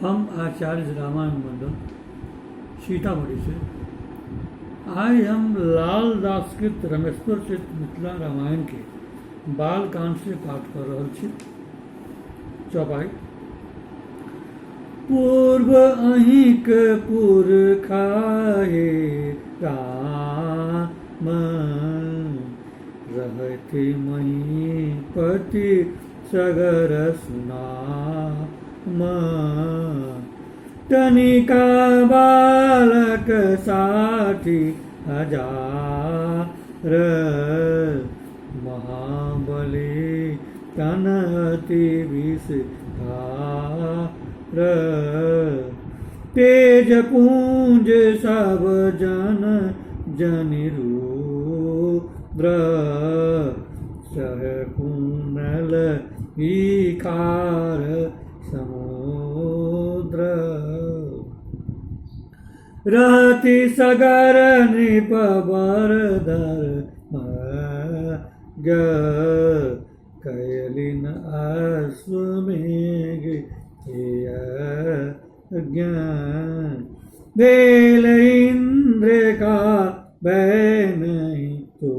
हम आचार्य रामायण मंडल सीतामढ़ी से आज हम लाल दासकृत रमेश्वर से मिथिला रामायण के बाल कांड से पाठ कर रहे छी। चौपाई। पूर्व अहिक पुरखाए राम रहते मही पति सगर सुनाम तनिका बालक 60,000 महाबली तनति विषधार तेज पुंज सब जन जनि रुद्र सह कुंडल ईकार समुद्र रहति सगर नृप बरधर मग कैलिन अश्वमेघ ज्ञान देल इंद्र का भय नहीं तो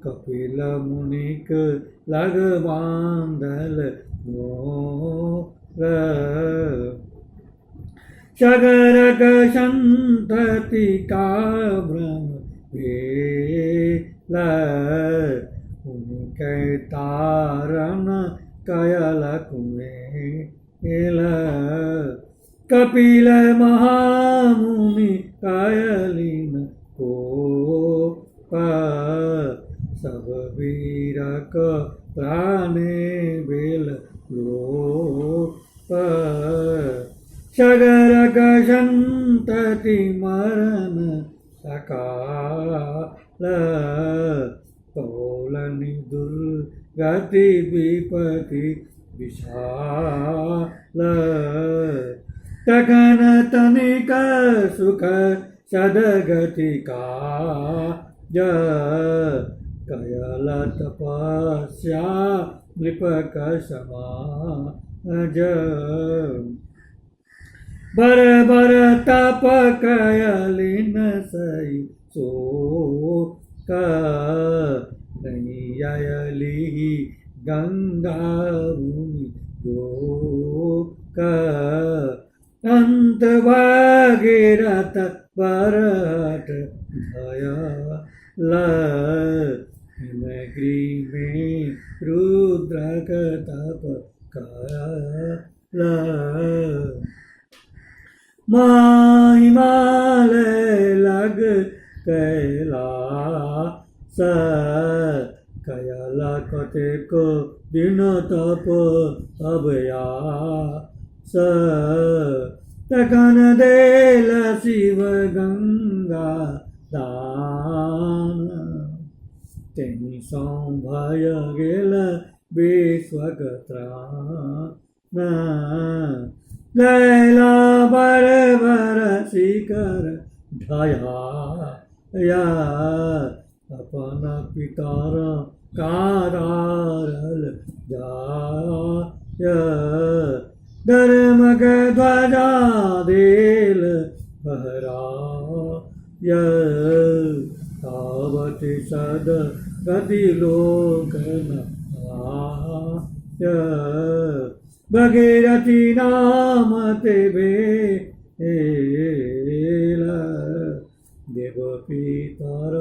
कपिल मुनिक लग बांधल मोर सगरक संतति का भ्रम भेल उनके तारन कयल कुमेल कपिल महामुनि कयलिन को सब वीरक प्राणे बेल लोप सगरक संतति मरण सकाल कौलनि दुर्गति विपति विशाल तखन तनिक सुख सदगति का कयल तपस्या नृपक समाज बर बर तप कयलिन सई सो नहीं अयली गंगा भूमि दो अंत भागीरथ बरहट भया हिमगिरी में रुद्रक तप कयल हिमालय लग कैलास कयल कतेक दिन तप अभयास तखन देल शिव गंगा दान तेहि सौ भय गेल विश्वक त्राण लैला बर बर शिखर ढया अपन पितर कादारल जाय धर्मक ध्वजा देल बहराय तावति सद गति लोकन आय भगीरथी नाम ते भेल देव पितर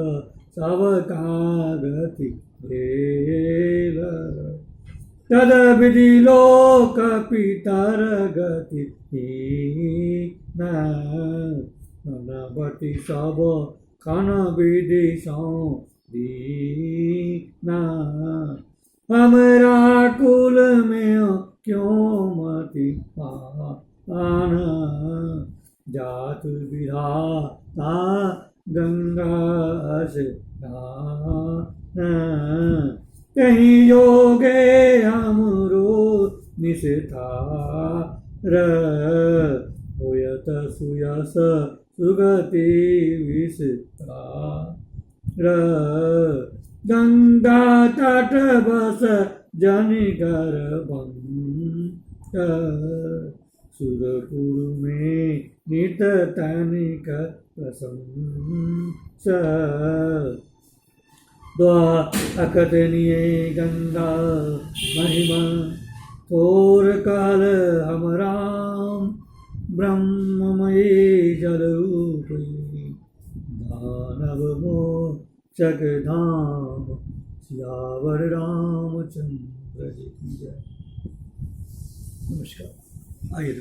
सब कागति भेल तद विधि लोक पितर गति ननवती सब खन विधि सौ दीना हमरा कुल में क्यों मति पान जात विधाता गंगा स्नान कहीं योगे हमरो निष्ठार होयत सुयस सुगति विस्तार गंगा तट बस जनिगर सुरपुर में नित तनिक प्रशंस अकथनीय गंगा महिमा थोर काल हम राम ब्रह्ममयी जलरूपी दानव मोचक धाम सियावर रामचंद्र जी की जय। नमस्कार। आइए।